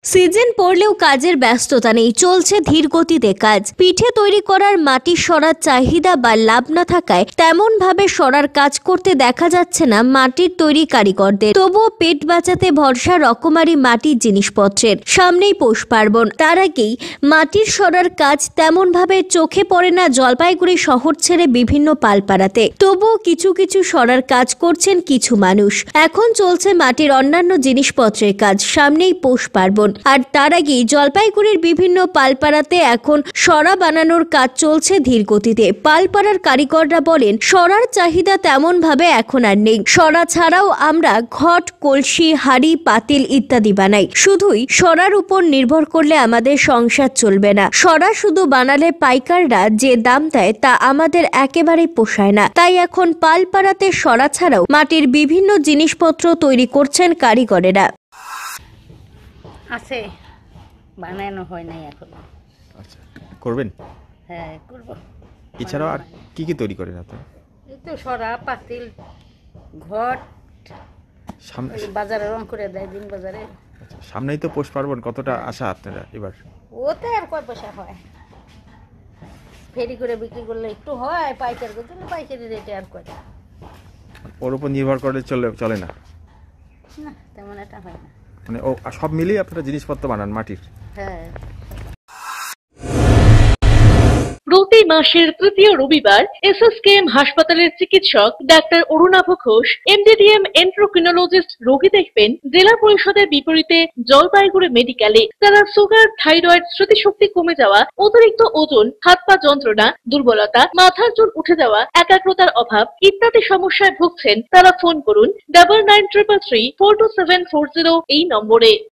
Season পড়লেও কাজের ব্যস্ততা নেই, চলছে ধীর গতিতে কাজ। পিঠে তৈরি করার মাটির সরার চাহিদা বা লাভ না থাকায় তেমন ভাবে সরার কাজ করতে দেখা যাচ্ছে না মাটির তৈরি কারিগরদের। তবুও পেট বাঁচাতে ভরসা রকমারি মাটির জিনিসপত্রের। সামনেই পৌষ পার্বণ, তার আগেই মাটির সরার কাজ তেমন ভাবে চোখে পড়ে না জলপাইগুড়ি শহর ছেড়ে বিভিন্ন পালপাড়াতে। তবুও কিছু কিছু সরার কাজ করছেন কিছু মানুষ। এখন চলছে মাটির অন্যান্য জিনিসপত্রের কাজ। সামনেই পৌষ পার্বণ, আর তার আগেই জলপাইগুড়ির বিভিন্ন পালপাড়াতে এখন সরা বানানোর কাজ চলছে ধীর গতিতে। পালপাড়ার কারিগররা বলেন, সরার চাহিদা তেমন ভাবে এখন আর নেই। সরা ছাড়াও আমরা ঘট, কলসি, হাড়ি, পাতিল ইত্যাদি বানাই। শুধুই সরার উপর নির্ভর করলে আমাদের সংসার চলবে না। সরা শুধু বানালে পাইকাররা যে দাম দেয় তা আমাদের একেবারেই পোষায় না। তাই এখন পালপাড়াতে সরা ছাড়াও মাটির বিভিন্ন জিনিসপত্র তৈরি করছেন কারিগরেরা। আছে, বানানো হয় নাই এখনো। আচ্ছা, করবেন? হ্যাঁ, করব। এছাড়াও আর কি কি তৈরি করেন আপনারা? এই তো সরা, পাতিল, ঘট বাজারে রং করে দেয় দিন বাজারে। আচ্ছা, সামনেই তো পৌষ পার্বণ, কতটা আশা আপনারা এবার? ওতে আর কয় পয়সা হয়, ফেরি করে বিক্রি করলে একটু হয়, পাইকারি করতে পাইকারি রেটে আর কয়টা। ওর উপর নির্ভর করে চলে না? না, তেমন একটা হয় না। মানে ও সব মিলিয়ে আপনারা জিনিসপত্র বানান মাটির? হ্যাঁ। প্রতি মাসের তৃতীয় রবিবার এসএসকেএম হাসপাতালের চিকিৎসক ডাক্তার অরুণাভ ঘোষ এমডিডিএম এন্ড্রোক্রিনোলজিস্ট রোগী দেখবেন জেলা পরিষদের বিপরীতে জলপাইগুড়ি মেডিকেলে। তারা সুগার, থাইরয়েড, স্মৃতিশক্তি কমে যাওয়া, অতিরিক্ত ওজন, হাত পা যন্ত্রণা, দুর্বলতা, মাথার চুল উঠে যাওয়া, একাগ্রতার অভাব ইত্যাদি সমস্যায় ভুগছেন। তারা ফোন করুন 9933342740 এই নম্বরে।